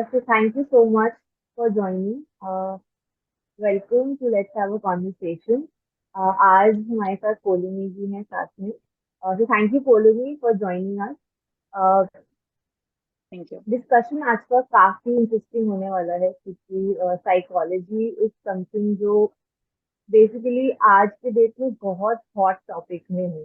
So thank you so much for joining. Welcome to Let's Have a Conversation. आज हमारे साथ पोलोमी जी हैं साथ में. So thank you Paulomi for joining us. Thank you. Discussion आज का काफी इंटरेस्टिंग होने वाला है क्योंकि साइकोलॉजी इज समथिंग जो बेसिकली आज के डेट में बहुत हॉट टॉपिक में है.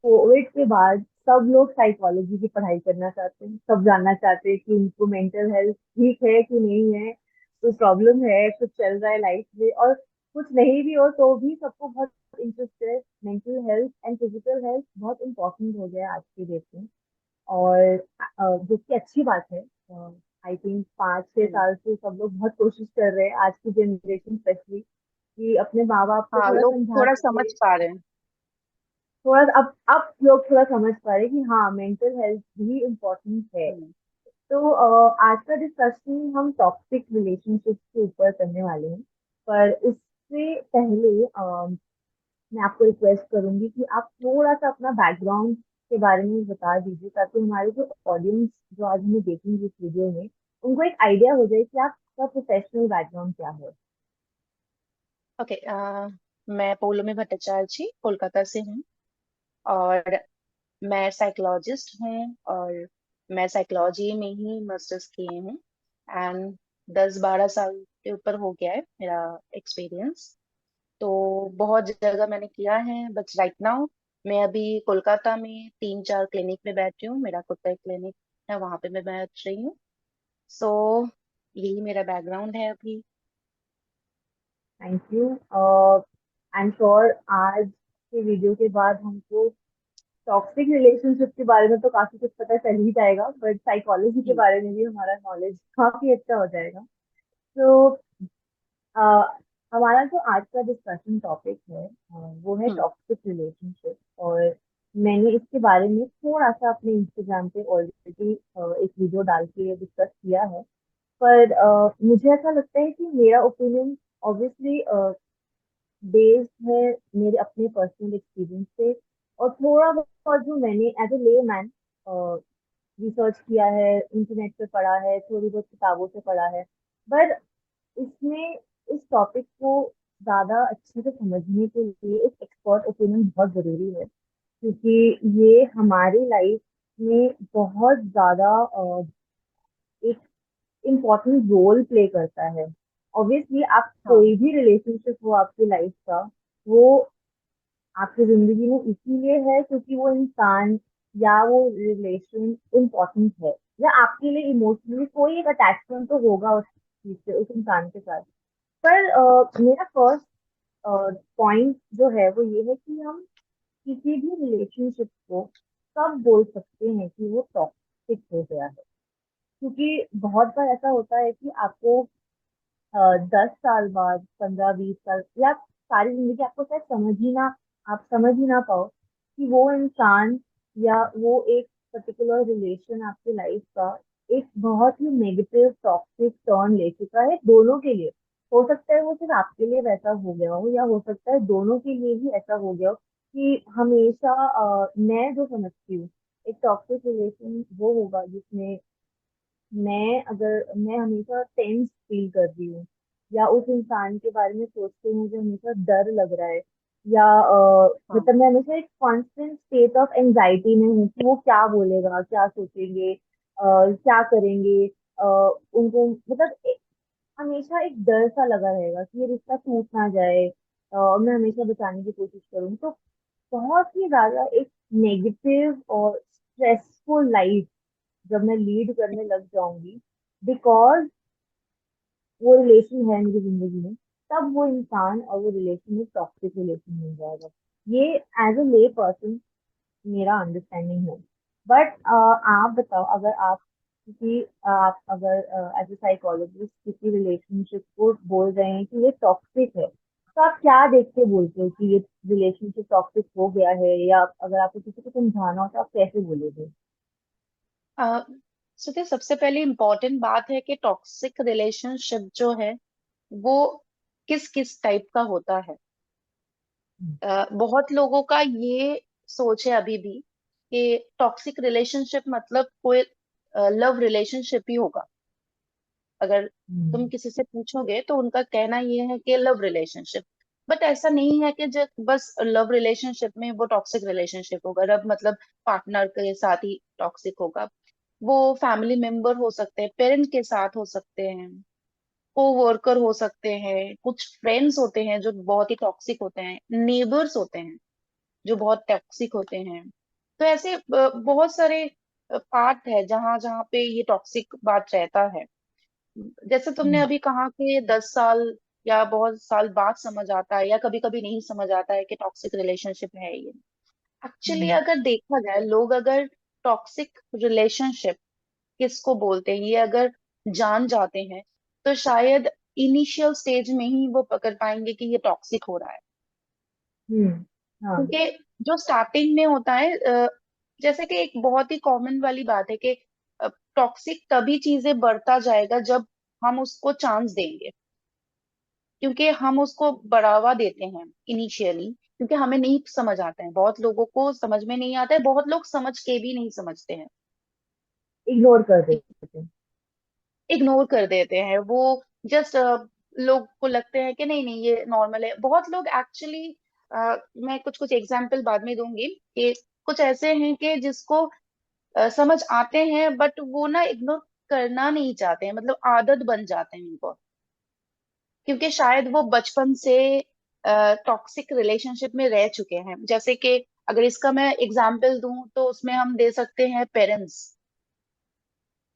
कोविड के बाद सब लोग साइकोलॉजी की पढ़ाई करना चाहते हैं. सब जानना चाहते हैं कि उनको मेंटल हेल्थ ठीक है कि नहीं है, कोई प्रॉब्लम है, कुछ चल रहा है लाइफ में, और कुछ नहीं भी हो तो भी सबको बहुत इंटरेस्ट है. Mental health and physical health बहुत इंपॉर्टेंट हो गया है आज की डेट में. और जो कि अच्छी बात है. आई थिंक 5-6 साल से सब लोग बहुत कोशिश कर रहे हैं, आज की जनरेशन स्पेशली, कि अपने माँ बाप को हाँ, थोड़ा लोग समझा थोड़ा समझ सके. पा रहे हैं। थोड़ा अब लोग थोड़ा समझ पा रहे हैं कि हाँ, मेंटल हेल्थ भी इम्पोर्टेंट है. हम्म, तो आज का डिस्कशन हम टॉक्सिक रिलेशनशिप के ऊपर करने वाले हैं. पर उससे पहले मैं आपको रिक्वेस्ट करूंगी कि आप थोड़ा सा अपना बैकग्राउंड के बारे में बता दीजिए, ताकि हमारे जो ऑडियंस जो आज हमें देखेंगे इस वीडियो में, उनको एक आइडिया हो जाए कि आपका प्रोफेशनल बैकग्राउंड क्या है. ओके। मैं पौलोमी भट्टाचार्य जी कोलकाता से हूँ और मैं साइकोलॉजिस्ट हूँ और मैं साइकोलॉजी में ही मास्टर्स किए हूँ एंड 10-12 साल के ऊपर हो गया है मेरा एक्सपीरियंस। तो बहुत जगह मैंने किया है बट राइट नाउ मैं अभी कोलकाता में 3-4 क्लिनिक में बैठी हूँ। मेरा खुद का एक क्लिनिक है, वहाँ पे मैं बैठ रही हूँ। सो यही मेरा बैकग्राउंड है अभी। Thank you. I am sure आज के वीडियो के बाद हमको टॉक्सिक रिलेशनशिप के बारे में तो काफी कुछ पता चल ही जाएगा, बट साइकोलॉजी के हम्म, बारे में भी हमारा नॉलेज काफी अच्छा हो जाएगा. तो हमारा जो आज का डिस्कशन टॉपिक है, वो है हम्म, टॉक्सिक रिलेशनशिप. और मैंने इसके बारे में थोड़ा सा अपने इंस्टाग्राम पे ऑलरेडी एक वीडियो डाल के डिस्कस किया है. पर मुझे ऐसा लगता है कि मेरा ओपिनियन ऑब्वियसली बेस्ड है मेरे अपने पर्सनल एक्सपीरियंस से, और थोड़ा बहुत जो मैंने एज ए ले मैन रिसर्च किया है, इंटरनेट पे पढ़ा है, थोड़ी बहुत किताबों से पढ़ा है. पर इसमें इस टॉपिक को ज्यादा अच्छे से समझने के लिए एक एक्सपर्ट ओपिनियन बहुत जरूरी है, क्योंकि ये हमारी लाइफ में बहुत ज्यादा एक इम्पोर्टेंट रोल प्ले करता है. ऑब्वियसली आप हाँ, कोई भी रिलेशनशिप हो आपकी लाइफ का, वो आपकी जिंदगी में इसीलिए है क्योंकि वो इंसान या वो रिलेशन इम्पोर्टेंट है, या आपके लिए इमोशनली कोई एक अटैचमेंट तो होगा उस चीज से, उस इंसान के साथ. पर मेरा फर्स्ट पॉइंट जो है वो ये है कि हम किसी भी रिलेशनशिप को कब बोल सकते हैं कि वो टॉक्सिक हो गया है. क्योंकि बहुत बार ऐसा होता है कि आपको 10 साल बाद, 15-20 साल, या सारी जिंदगी आपको शायद आप समझ ही ना पाओ कि वो इंसान या वो एक पर्टिकुलर रिलेशन आपकी लाइफ का एक बहुत ही नेगेटिव टॉक्सिक टर्न ले चुका है दोनों के लिए. हो सकता है वो सिर्फ आपके लिए वैसा हो गया हो, या हो सकता है दोनों के लिए ही ऐसा हो गया हो. कि हमेशा मैं जो समझती हूँ, एक टॉक्सिक रिलेशन वो होगा जिसमें मैं हमेशा टेंस फील कर रही हूँ, या उस इंसान के बारे में सोचते हुए मुझे हमेशा डर लग रहा है, या हाँ, मतलब मैं हमेशा एक कांस्टेंट स्टेट ऑफ एंजाइटी में हूँ कि वो क्या बोलेगा, क्या सोचेंगे, क्या करेंगे. उनको मतलब हमेशा एक डर सा लगा रहेगा कि ये रिश्ता टूट ना जाए. और मैं हमेशा बचाने की कोशिश करूँ, तो बहुत ही ज्यादा एक नेगेटिव और स्ट्रेसफुल लाइफ जब मैं लीड करने लग जाऊंगी, बिकॉज वो रिलेशन है मेरी जिंदगी में, तब वो इंसान और वो रिलेशन एक टॉक्सिक रिलेशन हो जाएगा. ये एज ए ले पर्सन मेरा अंडरस्टैंडिंग है. बट आप बताओ, अगर आप अगर एज ए साइकोलॉजिस्ट किसी रिलेशनशिप को बोल रहे हैं कि ये टॉक्सिक है, तो आप क्या देख के बोलते हो कि ये रिलेशनशिप टॉक्सिक हो गया है, या अगर आपको किसी को समझाना हो तो आप कैसे बोलोगे? सुधीर, सबसे पहले इम्पोर्टेंट बात है कि टॉक्सिक रिलेशनशिप जो है वो किस किस टाइप का होता है। बहुत लोगों का ये सोच है अभी भी कि टॉक्सिक रिलेशनशिप मतलब कोई लव रिलेशनशिप ही होगा। अगर तुम हम्म। किसी से पूछोगे तो उनका कहना ये है कि लव रिलेशनशिप। बट ऐसा नहीं है कि जब बस लव रिलेशनशिप में वो टॉक्सिक रिलेशनशिप होगा, रब मतलब पार्टनर के साथ ही टॉक्सिक होगा। वो फैमिली मेंबर हो सकते हैं, पेरेंट के साथ हो सकते हैं, को वर्कर हो सकते हैं, कुछ फ्रेंड्स होते हैं जो बहुत ही टॉक्सिक होते हैं, नेबर्स होते हैं जो बहुत टॉक्सिक होते हैं। तो ऐसे बहुत सारे पार्ट है जहाँ जहाँ पे ये टॉक्सिक बात रहता है। जैसे तुमने हम्म। अभी कहा कि 10 साल या बहुत साल बाद समझ आता है, या कभी कभी नहीं समझ आता है कि टॉक्सिक रिलेशनशिप है ये। एक्चुअली हम्म। अगर देखा जाए, लोग अगर टॉक्सिक रिलेशनशिप किसको बोलते हैं ये अगर जान जाते हैं, तो शायद इनिशियल स्टेज में ही वो पकड़ पाएंगे कि ये टॉक्सिक हो रहा है। हम्म। हाँ। क्योंकि जो स्टार्टिंग में होता है, जैसे कि एक बहुत ही कॉमन वाली बात है कि टॉक्सिक तभी चीजें बढ़ता जाएगा जब हम उसको चांस देंगे, क्योंकि हम उसको बढ़ावा देते हैं इनिशियली, क्योंकि हमें नहीं समझ आता है, बहुत लोगों को समझ में नहीं आता है, बहुत लोग समझ के भी नहीं समझते हैं, इग्नोर कर देते हैं। इग्नोर कर देते हैं वो। जस्ट लोग को लगते हैं कि नहीं नहीं ये नॉर्मल है। बहुत लोग एक्चुअली, मैं कुछ कुछ एग्जांपल बाद में दूंगी कि कुछ ऐसे हैं कि जिसको समझ आते हैं बट वो ना इग्नोर करना नहीं चाहते हैं, मतलब आदत बन जाते हैं उनको, क्योंकि शायद वो बचपन से टॉक्सिक रिलेशनशिप में रह चुके हैं। जैसे कि अगर इसका मैं एग्जांपल दूं तो उसमें हम दे सकते हैं पेरेंट्स।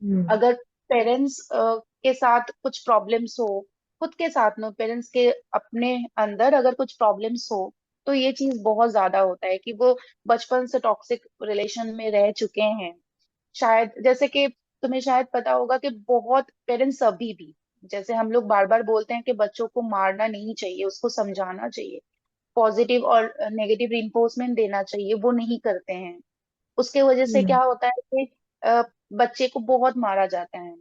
हम्म। अगर पेरेंट्स के साथ कुछ प्रॉब्लम्स हो, खुद के साथ में पेरेंट्स के अपने अंदर अगर कुछ प्रॉब्लम्स हो, तो ये चीज बहुत ज्यादा होता है कि वो बचपन से टॉक्सिक रिलेशन में रह चुके हैं। शायद जैसे कि तुम्हें शायद पता होगा कि बहुत पेरेंट्स अभी भी, जैसे हम लोग बार बार बोलते हैं कि बच्चों को मारना नहीं चाहिए, उसको समझाना चाहिए, पॉजिटिव और नेगेटिव रिइंफोर्समेंट देना चाहिए, वो नहीं करते हैं। उसके वजह से हम्म। क्या होता है कि बच्चे को बहुत मारा जाता है।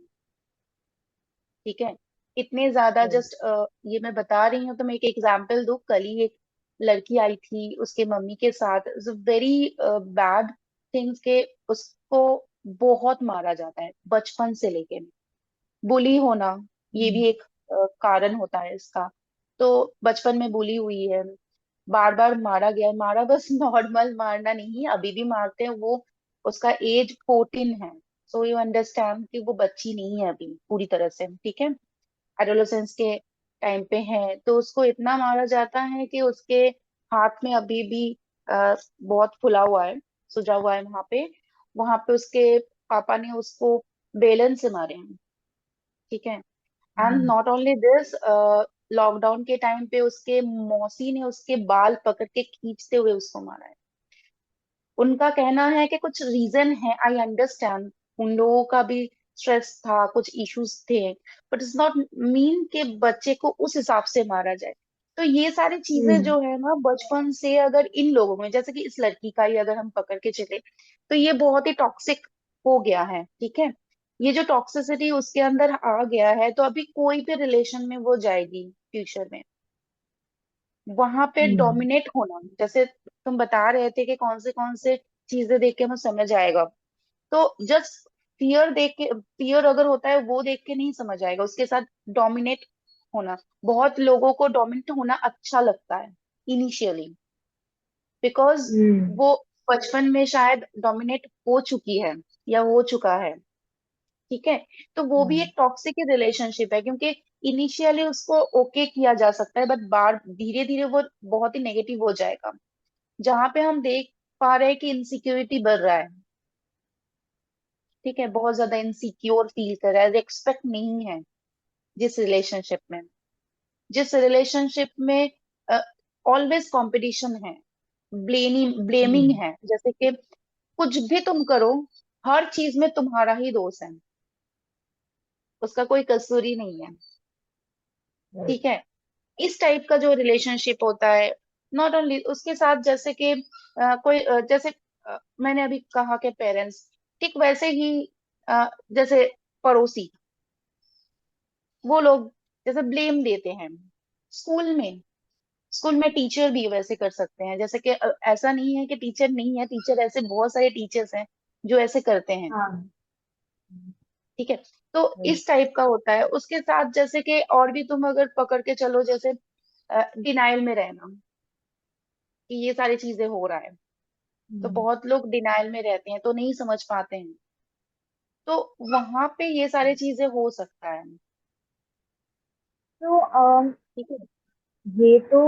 ठीक है, इतने ज्यादा, right। जस्ट ये मैं बता रही हूँ तो मैं एक एग्जांपल दूं। कल ही एक लड़की आई थी उसके मम्मी के साथ, वेरी बैड थिंग्स के, उसको बहुत मारा जाता है बचपन से लेके। बुली होना ये हम्म। भी एक कारण होता है इसका। तो बचपन में बुली हुई है, बार बार मारा गया है। मारा बस नॉर्मल मारना नहीं, अभी भी मारते हैं वो। उसका एज 14 है, सो यू अंडरस्टैंड कि वो बच्ची नहीं है अभी पूरी तरह से। ठीक है, एडोलेसेंस के टाइम पे है, तो उसको इतना मारा जाता है कि उसके हाथ में अभी भी बहुत फुला हुआ है, सुजा हुआ है वहां पे उसके पापा ने उसको बेलन से मारे हैं। ठीक है, and hmm. Not only this, lockdown के टाइम पे उसके मौसी ने उसके बाल पकड़ के खींचते हुए उसको मारा है। उनका कहना है कि कुछ रीजन है, आई अंडरस्टैंड, उन लोगों का भी स्ट्रेस था, कुछ इश्यूज थे, बट इट्स नॉट मीन कि बच्चे को उस हिसाब से मारा जाए। तो ये सारी चीजें हम्म। जो है ना बचपन से, अगर इन लोगों में, जैसे कि इस लड़की का ही अगर हम पकड़ के चले, तो ये बहुत ही टॉक्सिक हो गया है। ठीक है, ये जो टॉक्सिसिटी उसके अंदर आ गया है, तो अभी कोई भी रिलेशन में वो जाएगी फ्यूचर में, वहां पे हम्म। डोमिनेट होना। जैसे तुम बता रहे थे कि कौन से चीजें देख के हमें समझ आएगा, तो जस्ट फियर देख के, फियर अगर होता है वो देख के नहीं समझ आएगा, उसके साथ डोमिनेट होना। बहुत लोगों को डोमिनेट होना अच्छा लगता है इनिशियली, बिकॉज हम्म। वो बचपन में शायद डोमिनेट हो चुकी है या हो चुका है। ठीक है, तो वो भी हाँ। एक टॉक्सिक रिलेशनशिप है, क्योंकि इनिशियली उसको ओके किया जा सकता है, बट बार धीरे धीरे वो बहुत ही नेगेटिव हो जाएगा, जहां पे हम देख पा रहे हैं कि इनसिक्योरिटी बढ़ रहा है। ठीक है, बहुत ज्यादा इनसिक्योर फील कर रहा है, रिस्पेक्ट नहीं है जिस रिलेशनशिप में, जिस रिलेशनशिप में ऑलवेज कंपटीशन है, ब्लेमिंग हम्म। है, जैसे कि कुछ भी तुम करो, हर चीज में तुम्हारा ही दोष है, उसका कोई कसूर ही नहीं है। right। ठीक है, इस टाइप का जो रिलेशनशिप होता है, नॉट ओनली उसके साथ, जैसे कि कोई जैसे मैंने अभी कहा कि पेरेंट्स, ठीक वैसे ही जैसे पड़ोसी, वो लोग जैसे ब्लेम देते हैं। स्कूल में, स्कूल में टीचर भी वैसे कर सकते हैं, जैसे कि ऐसा नहीं है कि टीचर नहीं है, टीचर ऐसे बहुत सारे टीचर्स हैं जो ऐसे करते हैं। हाँ। ठीक है। तो इस टाइप का होता है। उसके साथ जैसे कि और भी तुम अगर पकड़ के चलो, जैसे डिनाइल में रहना कि ये सारी चीजें हो रहा है। तो हम्म। बहुत लोग डिनाइल में रहते हैं तो नहीं समझ पाते हैं। तो वहां पे ये सारी चीजें हो सकता है। तो ठीक है। ये तो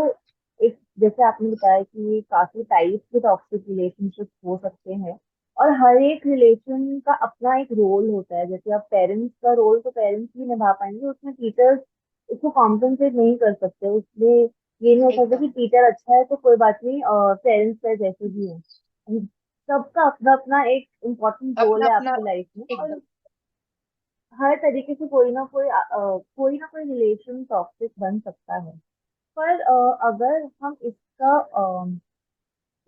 एक, जैसे आपने बताया कि ये काफी टाइप्स के टॉक्सिक रिलेशनशिप हो सकते हैं, और हर एक रिलेशन का अपना एक रोल होता है। जैसे आप पेरेंट्स का रोल तो पेरेंट्स ही निभा पाएंगे, उसमें टीचर्स उसको कॉम्पेंसेट नहीं कर सकते। उसमें ये नहीं हो सकता कि एकदम। टीचर अच्छा है तो कोई बात नहीं, पेरेंट्स का जैसे भी है। सबका अपना अपना एक इम्पोर्टेंट रोल अपना है अपना। आपकी लाइफ में, और एकदम। हर तरीके से कोई ना कोई रिलेशन टॉक्सिक बन सकता है। पर अगर हम इसका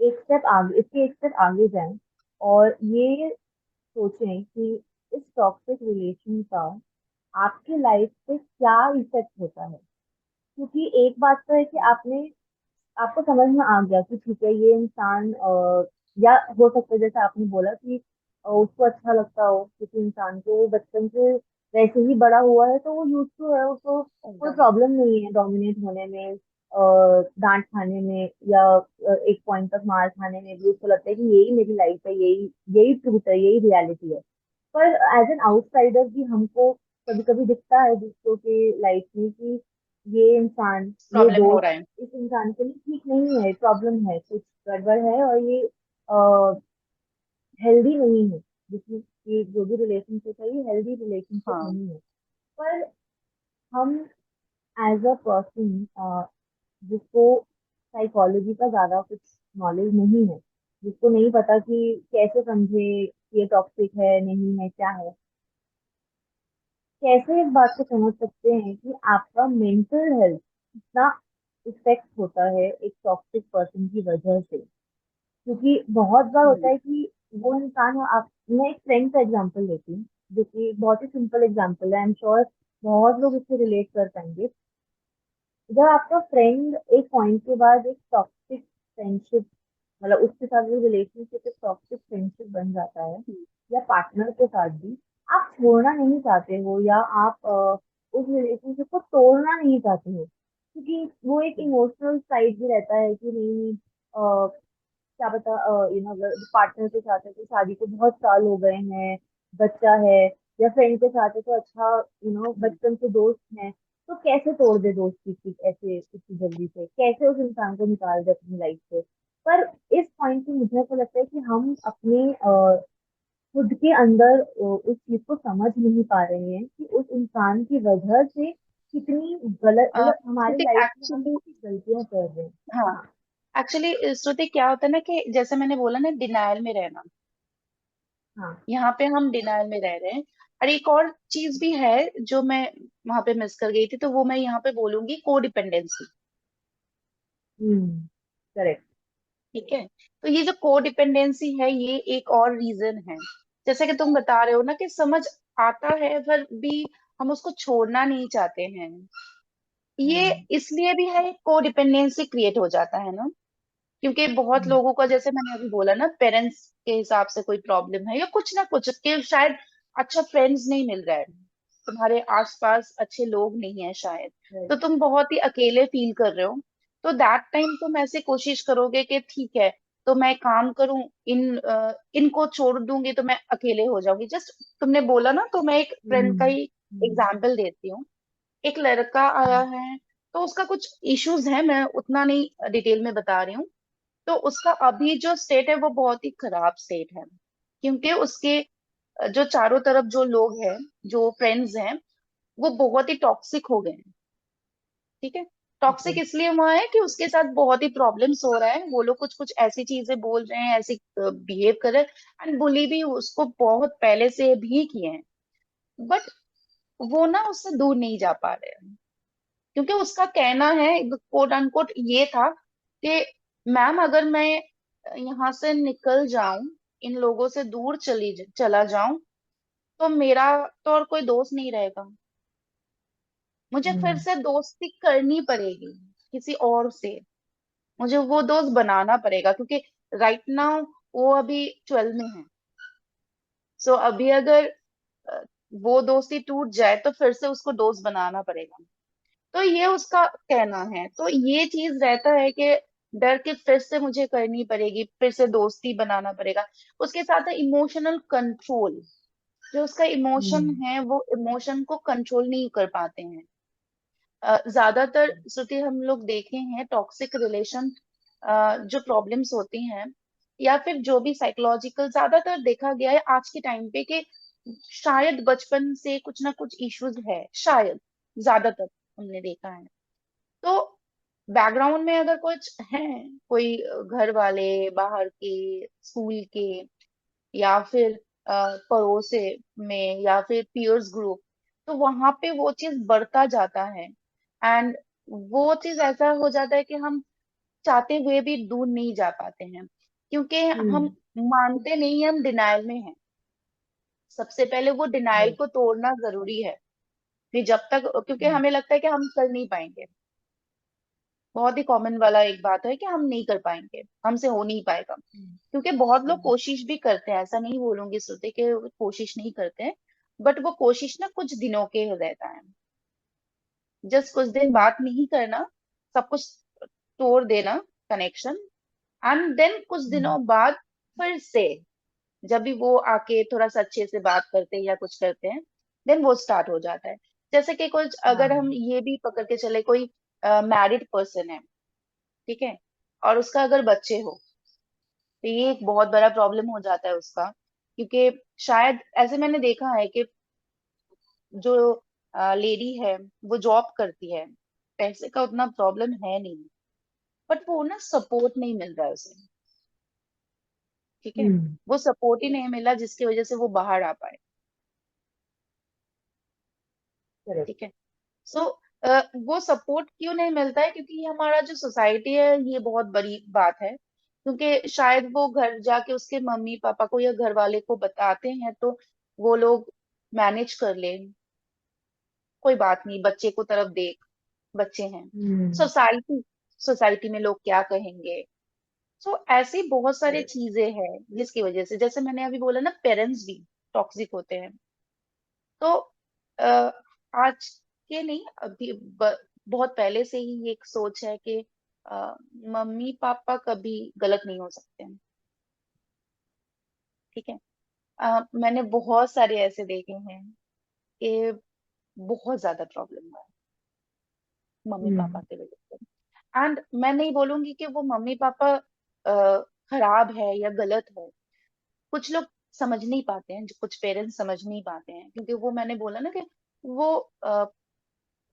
एक स्टेप आगे, इसके एक स्टेप आगे जाएं और ये सोचें कि इस टॉक्सिक रिलेशन का आपकी लाइफ पे क्या इफेक्ट होता है। क्योंकि एक बात तो है कि आपको समझ में आ गया कि ठीक है, ये इंसान या हो सकता है जैसे आपने बोला कि उसको अच्छा लगता हो किसी इंसान को, वो बचपन से वैसे ही बड़ा हुआ है तो वो यूज टू है, उसको कोई एकदम। प्रॉब्लम नहीं है डोमिनेट होने में, डांट खाने में, या एक पॉइंट तक मार खाने में भी उसको लगता है कि यही मेरी लाइफ है, यही यही ट्रूथ है, यही रियलिटी है। पर एज एन आउटसाइडर भी हमको कभी कभी दिखता है दूसरों के लाइफ में कि ये इंसान, ये प्रॉब्लम हो दोस्त रहा है। इस इंसान के लिए ठीक नहीं है, प्रॉब्लम है, कुछ गड़बड़ है, और ये हेल्दी नहीं है। जिसमें ये जो भी रिलेशनशिप है ये हेल्दी रिलेशनशिप हाँ। नहीं है। पर हम एज अ पर्सन जिसको साइकोलॉजी का ज्यादा कुछ नॉलेज नहीं है, जिसको नहीं पता कि कैसे समझे ये टॉक्सिक है नहीं है क्या है, कैसे इस बात को समझ सकते हैं कि आपका मेंटल हेल्थ कितना इफेक्ट होता है एक टॉक्सिक पर्सन की वजह से। क्योंकि बहुत बार होता हम्म। है कि वो इंसान, आप, मैं एक फ्रेंड का एग्जांपल लेती हूँ जो कि बहुत ही सिंपल एग्जांपल है, आई एम श्योर बहुत लोग इससे रिलेट कर पाएंगे। जब आपका फ्रेंड एक पॉइंट के बाद एक टॉक्सिक फ्रेंडशिप, मतलब उसके साथ वो रिलेशनशिप एक टॉक्सिक फ्रेंडशिप बन जाता है, हम्म। या पार्टनर के साथ भी, आप छोड़ना नहीं चाहते हो, या आप उस रिलेशनशिप को तोड़ना नहीं चाहते हो, क्योंकि वो एक हम्म। इमोशनल साइड भी रहता है कि नहीं, क्या पता, अगर पार्टनर के साथ है तो शादी को बहुत साल हो गए हैं, बच्चा है, या फ्रेंड के साथ है तो अच्छा, हम्म। बचपन से दोस्त हैं, तो कैसे तोड़ दे दोस्ती की ऐसे इतनी जल्दी से, कैसे उस इंसान को निकाल दे अपनी लाइफ से। पर इस पॉइंट पे मुझे ऐसा लगता है कि हम अपने खुद के अंदर उस चीज को समझ नहीं पा रहे हैं कि उस इंसान की वजह से कितनी गलत, मतलब हमारी श्रुति लाइफ में हम एक्चुअली, कितनी गलतियां कर रहे हैं। हाँ, हाँ। एक्चुअली श्रुति क्या होता है ना कि जैसे मैंने बोला ना, डिनायल में रहना। हाँ। यहाँ पे हम डिनायल में रह रहे हैं। और एक और चीज भी है जो मैं वहां पे मिस कर गई थी, तो वो मैं यहाँ पे बोलूंगी, कोडिपेंडेंसी। करेक्ट। ठीक है। तो ये जो कोडिपेंडेंसी है, ये एक और रीजन है। जैसे कि तुम बता रहे हो ना कि समझ आता है पर भी हम उसको छोड़ना नहीं चाहते हैं। ये हम्म। इसलिए भी है, कोडिपेंडेंसी क्रिएट हो जाता है ना, क्योंकि बहुत हम्म। लोगों का, जैसे मैंने अभी बोला ना, पेरेंट्स के हिसाब से कोई प्रॉब्लम है या कुछ ना कुछ, कि शायद अच्छा फ्रेंड्स नहीं मिल रहा है, तुम्हारे आसपास अच्छे लोग नहीं है शायद, तो right। तुम बहुत ही अकेले फील कर रहे हो। तो दैट टाइम तुम ऐसे कोशिश करोगे कि ठीक है, तो मैं काम करूं, इनको छोड़ दूंगी तो मैं अकेले हो जाऊंगी। जस्ट तुमने बोला ना, तो मैं एक फ्रेंड का हम्म। ही हम्म। एग्जाम्पल देती हूँ। एक लड़का आया है, तो उसका कुछ इश्यूज है, मैं उतना नहीं डिटेल में बता रही हूँ। तो उसका अभी जो स्टेट है वो बहुत ही खराब स्टेट है, क्योंकि उसके जो चारों तरफ जो लोग हैं, जो फ्रेंड्स हैं, वो बहुत ही टॉक्सिक हो गए हैं। ठीक है। ओके। टॉक्सिक इसलिए हुआ है कि उसके साथ बहुत ही प्रॉब्लम्स हो रहा है, वो लोग कुछ कुछ ऐसी चीजें बोल रहे हैं, ऐसी बिहेव कर रहे हैं, एंड बुली भी उसको बहुत पहले से भी किए हैं। बट वो ना उससे दूर नहीं जा पा रहे हैं, क्योंकि उसका कहना है, कोट अनकोट ये था कि मैम, अगर मैं यहाँ से निकल जाऊं, इन लोगों से दूर चला जाऊं, तो मेरा तो और कोई दोस्त नहीं रहेगा, मुझे फिर हम्म। से दोस्ती करनी पड़ेगी किसी और से, मुझे वो दोस्त बनाना पड़ेगा, क्योंकि राइट नाउ वो अभी 12 में है। सो अभी अगर वो दोस्ती टूट जाए तो फिर से उसको दोस्त बनाना पड़ेगा। तो ये उसका कहना है। तो ये चीज रहता है कि डर के फिर से मुझे करनी पड़ेगी, फिर से दोस्ती बनाना पड़ेगा। उसके साथ है इमोशनल कंट्रोल। जो उसका इमोशन हम्म। है वो इमोशन को कंट्रोल नहीं कर पाते हैं। ज्यादातर श्रुति हम लोग देखे हैं टॉक्सिक रिलेशन, जो प्रॉब्लम्स होती हैं या फिर जो भी साइकोलॉजिकल, ज्यादातर देखा गया है आज के टाइम पे कि शायद बचपन से कुछ ना कुछ इश्यूज है, शायद, ज्यादातर हमने देखा है। तो बैकग्राउंड में अगर कुछ है, कोई घर वाले, बाहर के, स्कूल के, या फिर पड़ोसे में, या फिर पीयर्स ग्रुप, तो वहां पे वो चीज बढ़ता जाता है। एंड वो चीज ऐसा हो जाता है कि हम चाहते हुए भी दूर नहीं जा पाते हैं, क्योंकि हम हम्म। मानते नहीं, हम डिनायल में हैं। सबसे पहले वो डिनायल राइट। को तोड़ना जरूरी है। फिर जब तक, क्योंकि हमें लगता है कि हम कर नहीं पाएंगे। बहुत ही कॉमन वाला एक बात है कि हम नहीं कर पाएंगे, हमसे हो नहीं पाएगा। क्योंकि बहुत लोग कोशिश भी करते हैं, ऐसा नहीं बोलूंगी श्रुति कि वो कोशिश नहीं करते हैं, बट वो कोशिश ना कुछ दिनों के रहता है। जस्ट कुछ दिन बात नहीं करना, सब कुछ तोड़ देना, कनेक्शन, एंड देन कुछ दिनों बाद फिर से जब भी वो आके थोड़ा सा अच्छे से बात करते हैं या कुछ करते हैं, देन वो स्टार्ट हो जाता है। जैसे कि कुछ, अगर हम हाँ। ये भी पकड़ के चले, कोई मैरिड पर्सन है, ठीक है, और उसका अगर बच्चे हो, तो ये एक बहुत बड़ा प्रॉब्लम हो जाता है उसका। क्योंकि शायद ऐसे मैंने देखा है कि जो लेडी है वो जॉब करती है, पैसे का उतना प्रॉब्लम है नहीं, बट वो ना सपोर्ट नहीं मिल रहा है उसे। ठीक है, हम्म। वो सपोर्ट ही नहीं मिला जिसकी वजह से वो बाहर आ पाए। करेक्ट। ठीक है। सो वो सपोर्ट क्यों नहीं मिलता है? क्योंकि ये हमारा जो सोसाइटी है, ये बहुत बड़ी बात है। क्योंकि शायद वो घर जाके उसके मम्मी पापा को या घर वाले को बताते हैं तो वो लोग मैनेज कर ले, कोई बात नहीं, बच्चे को तरफ देख, बच्चे हैं, हम्म। सोसाइटी, सोसाइटी में लोग क्या कहेंगे। तो ऐसी बहुत सारी करेक्ट। चीजें हैं जिसकी वजह से, जैसे मैंने अभी बोला ना, पेरेंट्स भी टॉक्सिक होते हैं। तो अ, आज के नहीं, अभी बहुत पहले से ही ये एक सोच है कि मम्मी पापा कभी गलत नहीं हो सकते हैं। ठीक है। मैंने बहुत सारे ऐसे देखे हैं कि बहुत ज्यादा प्रॉब्लम हुआ है मम्मी पापा हम्म। की वजह से। एंड मैं नहीं बोलूंगी कि वो मम्मी पापा खराब है या गलत है। कुछ लोग समझ नहीं पाते हैं, जो कुछ पेरेंट्स समझ नहीं पाते हैं, क्योंकि वो मैंने बोला ना कि वो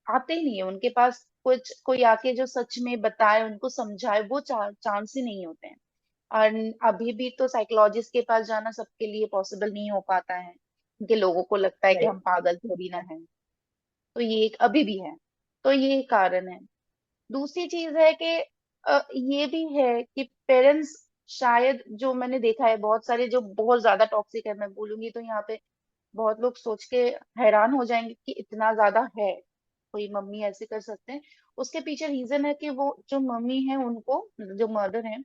आते ही नहीं है उनके पास कुछ, कोई आके जो सच में बताए, उनको समझाए, वो चांस ही नहीं होते हैं। और अभी भी तो साइकोलॉजिस्ट के पास जाना सबके लिए पॉसिबल नहीं हो पाता है, क्योंकि लोगों को लगता है कि हम राइट। पागल थोड़ी ना हैं। तो ये एक अभी भी है। तो ये कारण है। दूसरी चीज है कि ये भी है कि पेरेंट्स, शायद जो मैंने देखा है बहुत सारे जो बहुत ज्यादा टॉक्सिक है, मैं बोलूंगी तो यहाँ पे बहुत लोग सोच के हैरान हो जाएंगे कि इतना ज्यादा है, कोई मम्मी ऐसे कर सकते हैं। उसके पीछे रीजन है कि वो जो मम्मी है उनको, जो मदर है,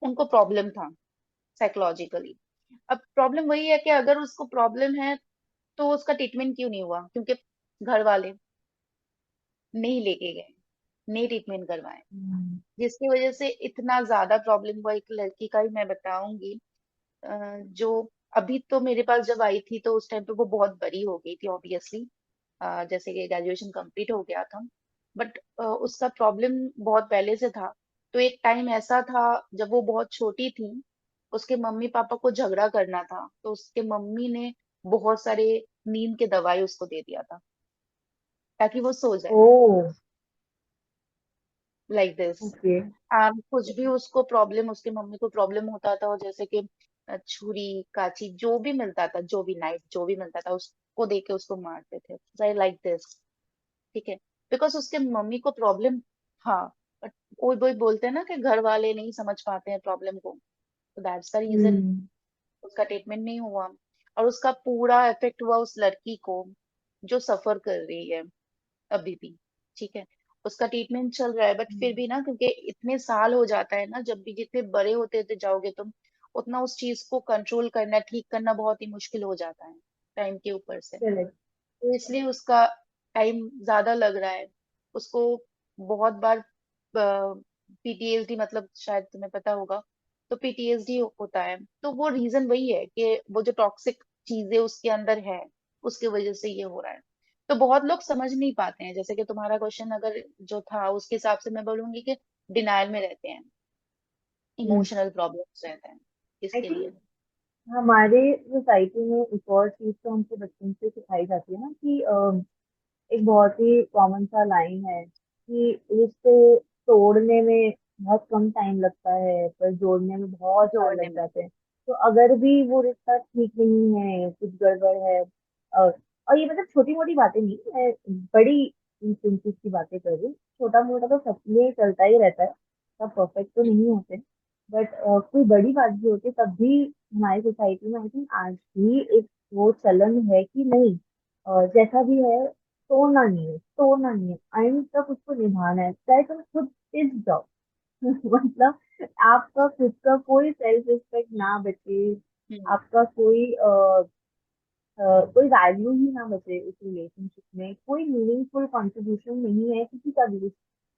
उनको प्रॉब्लम था साइकोलॉजिकली। अब प्रॉब्लम वही है कि अगर उसको प्रॉब्लम है तो उसका ट्रीटमेंट क्यों नहीं हुआ? क्योंकि घर वाले नहीं लेके गए, नहीं ट्रीटमेंट करवाए, हम्म। जिसकी वजह से इतना ज्यादा प्रॉब्लम हुआ। एक लड़की का ही मैं बताऊंगी, जो अभी तो मेरे पास जब आई थी तो उस टाइम पे वो बहुत बड़ी हो गई थी ऑब्वियसली, जैसे कि ग्रेजुएशन कंप्लीट हो गया था। बट उसका प्रॉब्लम बहुत पहले से था। तो एक टाइम ऐसा था जब वो बहुत छोटी थी, उसके मम्मी पापा को झगड़ा करना था, तो उसके मम्मी ने बहुत सारे नींद के दवाई उसको दे दिया था ताकि वो सो जाए, ओह। Like this. ओके। कुछ भी उसको प्रॉब्लम, उसके मम्मी को प्रॉब्लम होता था, और जैसे कि छुरी काची जो भी मिलता था, जो भी नाइफ जो भी मिलता था, उसको दे के उसको मारते थे, लाइक दिस। ठीक है, बिकॉज उसके मम्मी को प्रॉब्लम। हाँ, बट कोई कोई बोलते हैं ना कि घर वाले नहीं समझ पाते हैं प्रॉब्लम को, तो दैट्स द रीजन हम्म। उसका ट्रीटमेंट नहीं हुआ। और उसका पूरा इफेक्ट हुआ उस लड़की को जो सफर कर रही है अभी भी। ठीक है, उसका ट्रीटमेंट चल रहा है, बट फिर भी ना, क्योंकि इतने साल हो जाता है ना, जब भी जितने बड़े होते जाओगे तुम, उतना उस चीज को कंट्रोल करना, ठीक करना बहुत ही मुश्किल हो जाता है। टाइम के ऊपर से। करेक्ट। तो इसलिए उसका टाइम ज्यादा लग रहा है उसको। बहुत बार पीटीएसडी, मतलब शायद तुम्हें पता होगा, तो पीटीएसडी होता है। तो वो रीजन वही है कि वो जो टॉक्सिक चीजें उसके अंदर है, उसके वजह से ये हो रहा है। तो बहुत लोग समझ नहीं पाते हैं, जैसे कि तुम्हारा क्वेश्चन अगर जो था उसके हिसाब से मैं बोलूंगी कि डिनायल में रहते हैं, इमोशनल प्रॉब्लम्स रहते हैं आई इसके लिए। थिंक हमारे सोसाइटी में एक और चीज तो हमको बचपन से सिखाई जाती है ना कि एक बहुत ही कॉमन सा लाइन है कि रिश्ते तोड़ने में बहुत कम टाइम लगता है पर जोड़ने में बहुत साल जोड़ने लग में। जाते हैं। तो अगर भी वो रिश्ता ठीक नहीं है, कुछ गड़बड़ है, और ये मतलब छोटी मोटी बातें नहीं, मैं बड़ी इंस्टेंसेस की बातें कर रही हूँ। छोटा मोटा तो सब में चलता ही रहता है, सब परफेक्ट तो नहीं होते। बट कोई बड़ी बात भी होती है तब भी हमारी सोसाइटी में आई थिंक आज भी एक वो चलन है कि नहीं, जैसा भी है तोड़ना नहीं है, तोड़ना नहीं है, एंड तक उसको निभाना है, चाहे तुम खुद पिस जाओ। मतलब आपका खुद का कोई सेल्फ रिस्पेक्ट ना बचे, हम्म। आपका कोई वैल्यू ही ना बचे उस रिलेशनशिप में, कोई मीनिंगफुल कंट्रीब्यूशन नहीं है किसी का भी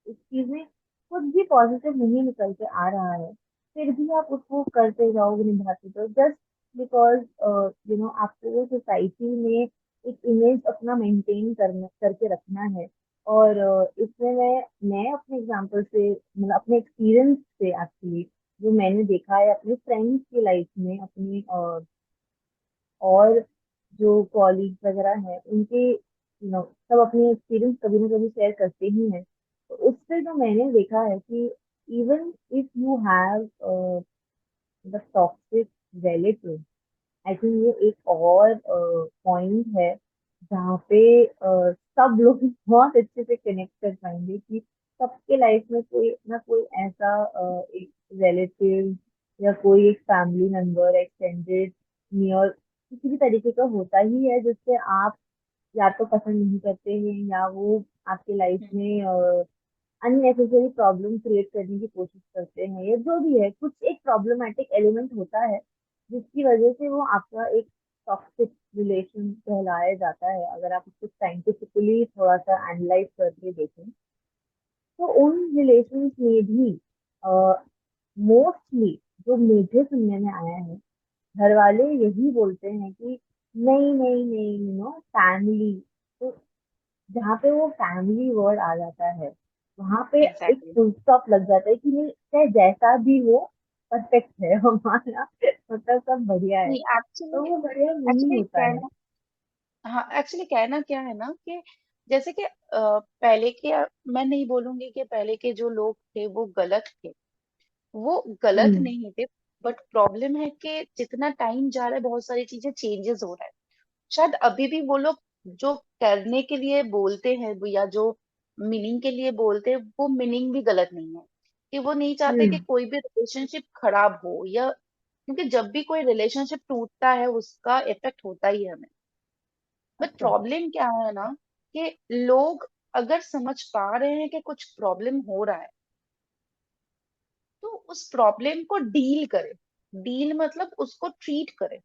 उस चीज में, कुछ भी पॉजिटिव नहीं निकल के आ रहा है, फिर भी आप उसको करते जाओ, निभाते जाओ, जस्ट बिकॉज आपको वो सोसाइटी में एक इमेज अपना मेंटेन करना करके रखना है। और इसमें मैं अपने एग्जांपल से, मतलब अपने एक्सपीरियंस से एक्चुअली, जो मैंने देखा है अपने फ्रेंड्स की लाइफ में, अपनी और जो कॉलीग वगैरह हैं उनके सब अपने एक्सपीरियंस कभी ना कभी शेयर करते ही हैं। तो उससे जो मैंने देखा है कि even if you have the toxic relative, I think ये एक और पॉइंट है जहाँ पे सब लोग बहुत अच्छे से कनेक्ट कर पाएंगे कि सबके लाइफ में कोई ना कोई ऐसा एक रिलेटिव या कोई एक फैमिली मेंबर एक्सटेंडेड नियर किसी भी तरीके का होता ही है जिससे आप या तो पसंद नहीं करते हैं, या वो आपके लाइफ हम्म। में अननेसेसरी प्रॉब्लम क्रिएट करने की कोशिश करते हैं, या जो भी है कुछ एक प्रॉब्लमेटिक एलिमेंट होता है जिसकी वजह से वो आपका एक टॉक्सिक रिलेशन कहलाया जाता है, अगर आप उसको साइंटिफिकली थोड़ा सा एनालाइज करके देखें। तो उन रिलेशंस में भी मोस्टली जो मुझे सुनने में आया है, घर वाले यही बोलते हैं कि नहीं नहीं नहीं, फैमिली। तो जहाँ पे वो फैमिली वर्ड आ जाता है वहां पे एक एग्जैक्टली। फुल स्टॉप लग जाता है कि नहीं, चाहे जैसा भी हो परफेक्ट है हमारा, मतलब सब बढ़िया है। नहीं, तो एक्चुअली वो बढ़िया नहीं एक्चुअली होता है। कहना, हाँ एक्चुअली कहना क्या है ना कि जैसे कि पहले के, मैं नहीं बोलूंगी कि पहले के जो लोग थे वो गलत थे, वो गलत हम्म। नहीं थे। बट प्रॉब्लम है कि जितना टाइम जा रहा है बहुत सारी चीजें चेंजेस हो रहा है। शायद अभी भी वो लोग जो करने के लिए बोलते हैं या जो मीनिंग के लिए बोलते हैं वो मीनिंग भी गलत नहीं है। कि वो नहीं चाहते कि हम्म। कोई भी रिलेशनशिप खराब हो, या क्योंकि जब भी कोई रिलेशनशिप टूटता है उसका इफेक्ट होता ही है हमें। बट अच्छा। प्रॉब्लम क्या है ना कि लोग अगर समझ पा रहे हैं कि कुछ प्रॉब्लम हो रहा है तो उस प्रॉब्लम को डील करे। डील मतलब उसको ट्रीट करे,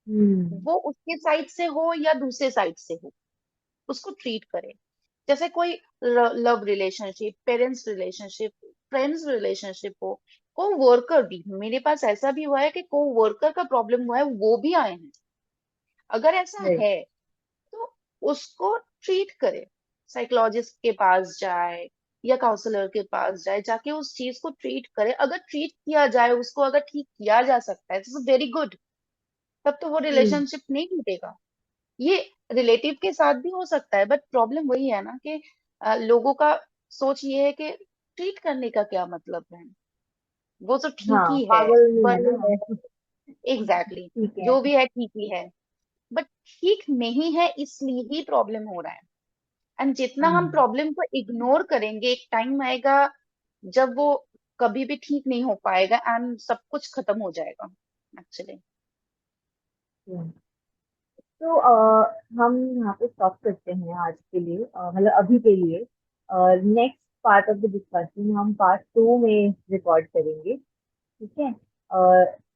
हम्म। वो उसके साइड से हो या दूसरे साइड से हो, उसको ट्रीट करे। जैसे कोई love relationship, parents relationship, friends relationship हो, को वर्कर भी, मेरे पास ऐसा भी हुआ है कि को वर्कर का प्रॉब्लम हुआ है वो भी आए हैं। अगर ऐसा राइट। है तो उसको ट्रीट करे, साइकोलॉजिस्ट के पास जाए या काउंसलर के पास जाए, जाके उस चीज को ट्रीट करे। अगर ट्रीट किया जाए उसको, अगर ठीक किया जा सकता है तो वेरी गुड, तब तो वो हम्म। रिलेशनशिप नहीं टूटेगा। ये रिलेटिव के साथ भी हो सकता है, बट प्रॉब्लम वही है ना कि लोगों का सोच ये है कि ट्रीट करने का क्या मतलब है, वो तो ठीक हाँ, ही है, पागल नहीं है वही है। ना। एग्जैक्टली, ठीक है। जो भी है ठीक ही है। बट ठीक नहीं है इसलिए ही प्रॉब्लम हो रहा है। एंड जितना हम हम्म। प्रॉब्लम को इग्नोर करेंगे एक टाइम आएगा जब वो कभी भी ठीक नहीं हो पाएगा एंड सब कुछ खत्म हो जाएगा एक्चुअली। हम्म। तो हम यहाँ पे स्टॉप करते हैं आज के लिए, मतलब अभी के लिए। Next part of the discussion हम पार्ट 2 में रिकॉर्ड करेंगे, ठीक है।